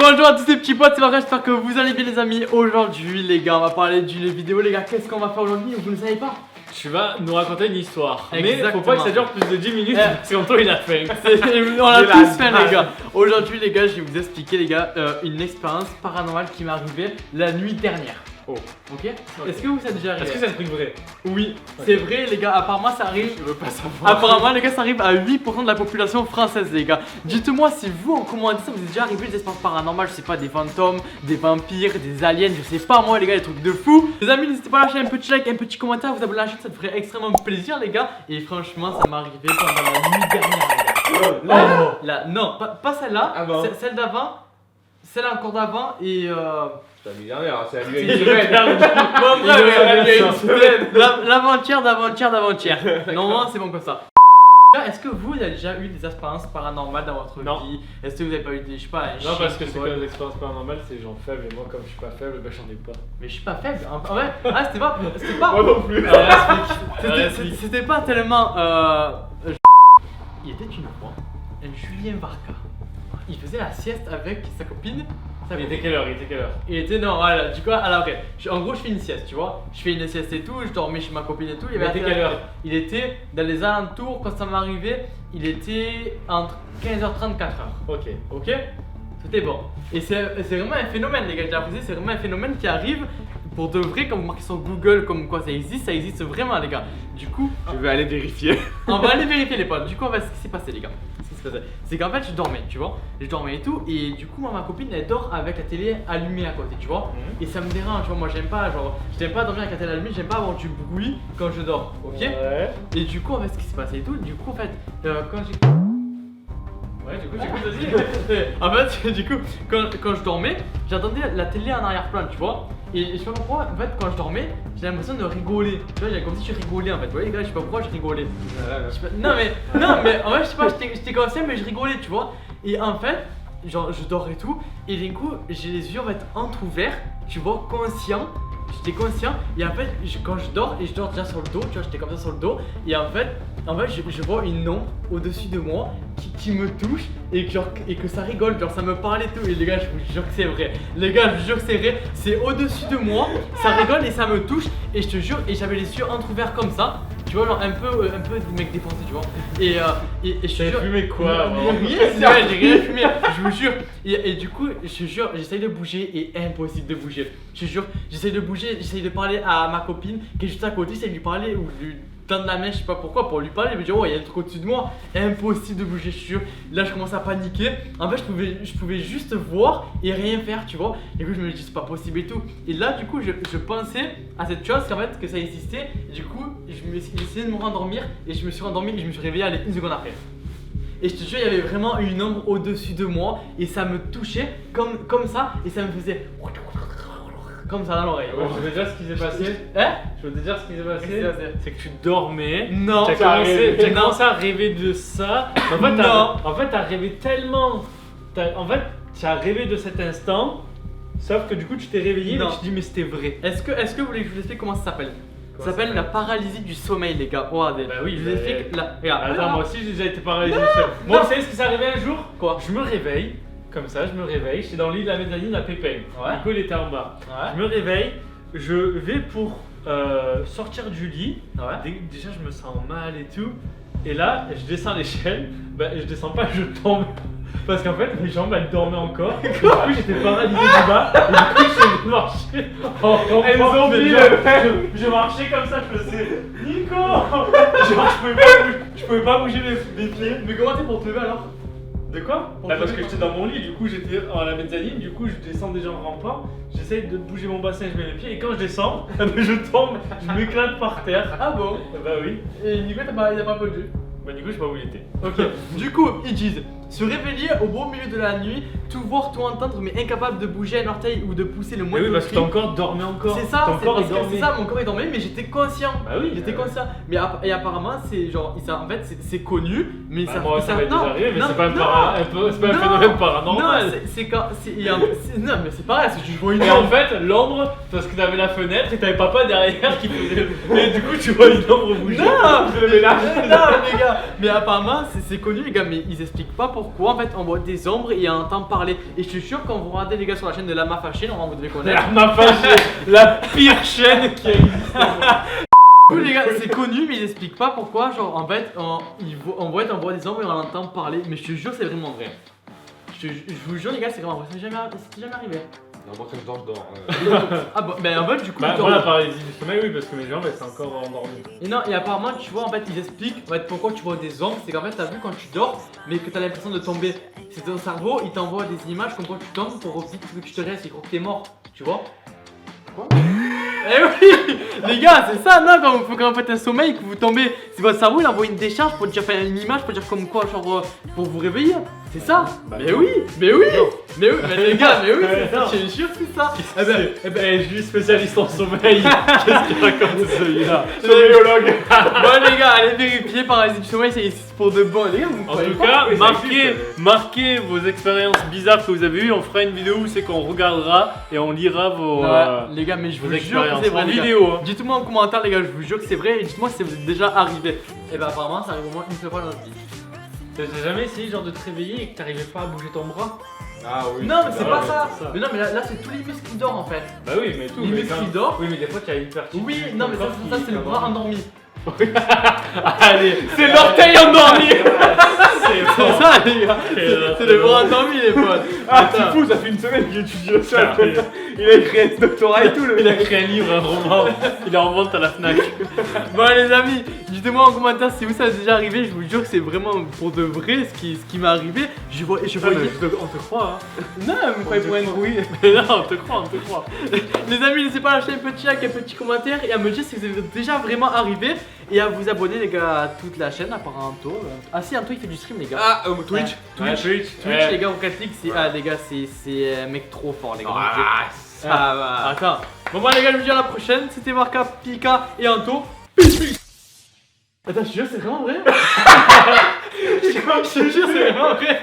Bonjour à tous les petits potes, c'est Marc, j'espère que vous allez bien les amis. Aujourd'hui les gars, on va parler d'une vidéo les gars. Qu'est-ce qu'on va faire aujourd'hui? Vous ne savez pas? Tu vas nous raconter une histoire. Exactement. Mais faut pas que ça dure plus de 10 minutes parce qu'Anto il a faim. On a tous faim les gars. Aujourd'hui les gars, je vais vous expliquer les gars une expérience paranormale qui m'est arrivée la nuit dernière. Oh. Ok. Est-ce que vous ça déjà arrivé? Est-ce que c'est un truc vrai? Oui, c'est vrai les gars, apparemment ça arrive. Je veux pas savoir. Apparemment les gars, ça arrive à 8% de la population française les gars. Dites-moi si vous en commentaire ça vous est déjà arrivé des expériences paranormales, je sais pas, des fantômes, des vampires, des aliens, je sais pas moi les gars, des trucs de fou. Les amis, n'hésitez pas à lâcher un petit like, un petit commentaire, vous abonner à la chaîne, ça me ferait extrêmement plaisir les gars. Et franchement ça m'est arrivé pendant la nuit dernière les gars. Non, pas celle-là, Ah bon. celle d'avant, celle encore d'avant et C'est la nuit dernière, c'est la nuit à une semaine. bon, bref, l'avant-hier. Normalement, c'est bon comme ça. Est-ce que vous avez déjà eu des expériences paranormales dans votre Non. vie? Est-ce que vous avez pas eu des, je sais pas, un Non, chien parce que qui c'est vole? comme les expériences paranormales, c'est gens faibles et moi comme je suis pas faible, bah j'en ai pas. Mais je suis pas faible. En vrai, ah, c'était pas. Moi non plus. C'était pas tellement. Il était une fois un Julien Varca. Il faisait la sieste avec sa copine. Il était quelle heure? Il était non, voilà, du coup, alors après, en gros, je fais une sieste, tu vois. Je fais une sieste et tout, je dormais chez ma copine et tout. Il était quelle heure? Il était dans les alentours, quand ça m'est arrivé, il était entre 15h30 4h. Ok. Ok? C'était bon. Et c'est vraiment un phénomène, les gars, j'ai apprécié, c'est vraiment un phénomène qui arrive pour de vrai, quand vous marquez sur Google comme quoi ça existe vraiment, les gars. Du coup, Je vais aller vérifier. on va aller vérifier les potes. Du coup, ce qui s'est passé, les gars. C'est qu'en fait, je dormais, tu vois. Je dormais et tout. Et du coup, moi, ma copine, elle dort avec la télé allumée à côté, tu vois. Et ça me dérange, tu vois. Moi, j'aime pas, dormir avec la télé allumée. J'aime pas avoir du bruit quand je dors, ok. Ouais. Et du coup, en fait, ce qui s'est passé et tout, du coup, en fait, quand j'ai. Ouais, du coup, vas-y. En fait, du coup, quand je dormais, j'entendais la télé en arrière-plan, tu vois. Et je sais pas pourquoi, en fait, quand je dormais, j'ai l'impression de rigoler. Tu vois, comme si je rigolais en fait. Vous voyez, les gars, je sais pas pourquoi je rigolais. Je sais pas- non, mais en fait, je sais pas, j'étais conscient, mais je rigolais, tu vois. Et en fait, genre, je dors et tout. Et d'un coup, j'ai les yeux en fait entrouverts, tu vois, conscient. J'étais conscient. Et en fait, quand je dors, et je dors déjà sur le dos, tu vois, j'étais comme ça sur le dos. Et en fait, je vois une ombre au-dessus de moi qui me touche et que ça rigole, genre ça me parle et tout. Et les gars, je vous jure que c'est vrai. Les gars, je vous jure que c'est vrai. C'est au-dessus de moi, ça rigole et ça me touche. Et je te jure, et j'avais les yeux entrouverts comme ça. Tu vois, genre un peu mec défoncé, tu vois. Et je te T'avais jure. fumé quoi? Rien, c'est vrai, j'ai rien fumé, je vous jure. Et du coup, je te jure, j'essaye de bouger et impossible de bouger. Je te jure, j'essaye de bouger, j'essaye de parler à ma copine qui est juste à côté, j'essaye de lui parler ou de lui tendre la main, je sais pas pourquoi, pour lui parler. Mais dire, oh, il y a un truc au-dessus de moi, impossible de bouger, je te jure. Là, je commence à paniquer. En fait, je pouvais juste voir et rien faire, tu vois. Et du coup, je me dis, c'est pas possible et tout. Et là, du coup, je pensais à cette chose, qu'en fait, que ça existait. Et du coup, j'ai essayé de me rendormir et je me suis rendormi et je me suis réveillé une seconde après. Et je te jure, il y avait vraiment une ombre au-dessus de moi et ça me touchait comme ça et ça me faisait comme ça dans l'oreille. Je veux te dire ce qui s'est passé. Hein? Je veux te dire ce qui s'est passé. Qu'est-ce qui s'est passé? C'est que tu dormais. Non. T'as commencé à rêver de ça. En fait, t'as rêvé tellement. En fait, t'as rêvé de cet instant. Sauf que du coup, tu t'es réveillé Non. et tu te dis, mais c'était vrai. Est-ce que vous voulez que je vous explique comment ça s'appelle? Comment Ça ça s'appelle la s'appelle paralysie du sommeil, les gars. Regardez. Bah oui, je vous bah, explique la. Regarde. Attends, moi aussi j'ai déjà été paralysé. Moi, vous savez ce qui s'est arrivé un jour? Quoi? Je me réveille, comme ça, je me réveille. J'étais dans le lit de la mezzanine à Pépin. Ouais. Nico, il était en bas. Ouais. Je me réveille, je vais pour sortir du lit. Ouais. Déjà, je me sens mal et tout. Et là, je descends l'échelle. Bah, je descends pas, je tombe. Parce qu'en fait, mes jambes elles dormaient encore. Et du coup, j'étais paralysé du bas. Et du coup, je marchais. Elles ont mis Je marchais comme ça, je faisais Nico. Genre, je pouvais pas bouger mes pieds. Mais comment t'es pour te lever alors? De quoi? Pour Bah te parce que lever, j'étais dans mon lit, du coup j'étais à la mezzanine, du coup je descends déjà en rampant, j'essaye de bouger mon bassin, je mets les pieds et quand je descends, je tombe, je m'éclate par terre. Ah bon? Bah oui. Et Nico, il a pas répondu. Bah du coup je sais pas où il était. Ok, du coup, ils disent se réveiller au beau milieu de la nuit, tout voir, tout entendre, mais incapable de bouger un orteil ou de pousser le Mais moindre oui, parce que cri. ton corps dormait encore. C'est ça, ton c'est corps parce il que dormait. c'est ça, mon corps est dormait, mais j'étais conscient. Bah oui. J'étais conscient. Mais et apparemment, c'est genre, en fait, c'est connu, mais Bah, moi ça m'est déjà arrivé, mais non, c'est pas, non, c'est pas un non, phénomène paranormal. Non, c'est quand. Non, mais c'est pareil, c'est que je vois une Et en ombre. fait, l'ombre, parce que t'avais la fenêtre et t'avais papa derrière qui faisait. Et du coup, tu vois une ombre bouger. Non, Je le mets là. non, les gars, mais apparemment, c'est connu, les gars, mais ils expliquent pas pourquoi en fait on voit des ombres et on entend parler. Et je suis sûr quand vous regardez les gars sur la chaîne de Lama Fâché, normalement vous devez connaître. La fâché, la pire chaîne qui a existé. Du coup les gars c'est connu mais ils expliquent pas pourquoi genre en fait on voit des ombres et on entend parler. Mais je te jure c'est vraiment vrai. Je vous jure les gars c'est vraiment vrai, c'est jamais arrivé. Non, moi quand je dors, je dors. Ah bon ben en fait du coup Bah, ils moi, la dorment. paralysie du sommeil, oui, parce que mes jambes, elles sont encore endormies. Et non, et apparemment, tu vois, en fait, ils expliquent en fait, pourquoi tu vois des ombres. C'est qu'en fait, t'as vu quand tu dors, mais que t'as l'impression de tomber. C'est ton cerveau, il t'envoie des images comme quoi tu tombes pour vite que tu te restes, il croit que t'es mort. Tu vois? Quoi? Eh oui! Les gars, c'est ça, non? Quand vous faites un sommeil, que vous tombez, c'est votre cerveau, il envoie une décharge pour dire, enfin, une image pour dire comme quoi, genre, pour vous réveiller. C'est ça? Bah, mais oui! Mais oui! Mais oui! Mais les gars, mais oui! Non. Je suis sûr que c'est ça! Eh ben, je suis spécialiste en sommeil. Qu'est-ce qu'il raconte celui-là? Sommeillologue. Bon les gars, allez vérifier paralysie du sommeil, c'est pour de bon. Les gars, vous me En croyez tout pas? cas, Oui, ça marquez vos expériences bizarres que vous avez eues. On fera une vidéo où c'est qu'on regardera et on lira vos, Ouais, les gars, mais je vos vous jure que expériences c'est vrai. en les gars. vidéo. Hein. Dites-moi en commentaire, les gars, je vous jure que c'est vrai. Et dites-moi si ça vous est déjà arrivé. Et bah, apparemment, ça arrive au moins une seule fois dans notre vie. T'as jamais essayé genre de te réveiller et que t'arrivais pas à bouger ton bras? Ah oui. Non, mais c'est pas ouais, ça. c'est ça. Mais non, mais là c'est tous les muscles qui dorment en fait. Bah oui, mais tout. Les mais muscles quand- qui dorment. Oui, mais des fois tu as une partie. Oui, non, mais ça c'est le bras endormi. Allez, C'est l'orteil endormi. c'est C'est ça, les gars. C'est le bras endormi, les potes. Ah, Putain. c'est fou, ça fait une semaine qu'il étudie ça. Sérieux. Il a écrit un doctorat et tout, le Il a mec. écrit un livre, un roman. Il est en vente à la Fnac. Bon les amis, dites-moi en commentaire si vous ça est déjà arrivé, je vous jure que c'est vraiment pour de vrai ce qui m'est arrivé. Je voyais. On te croit, hein. Non, vous me croyez pour une rouille. Mais non, on te croit, on te croit. Les amis, n'hésitez pas à lâcher un petit like, un petit commentaire et à me dire si vous êtes déjà vraiment arrivé et à vous abonner les gars à toute la chaîne à part Anto. Ah si, Anto il fait du stream les gars. Ah, Twitch. Ouais, Twitch. Twitch les gars, vous cliquez, c'est les gars, c'est un mec trop fort les gars. Ah, ça va. Attends. Bon les gars, je vous dis à la prochaine. C'était Marca, Pika et Anto. Peace. Attends, je te jure, c'est vraiment vrai. Je te jure, c'est vraiment vrai.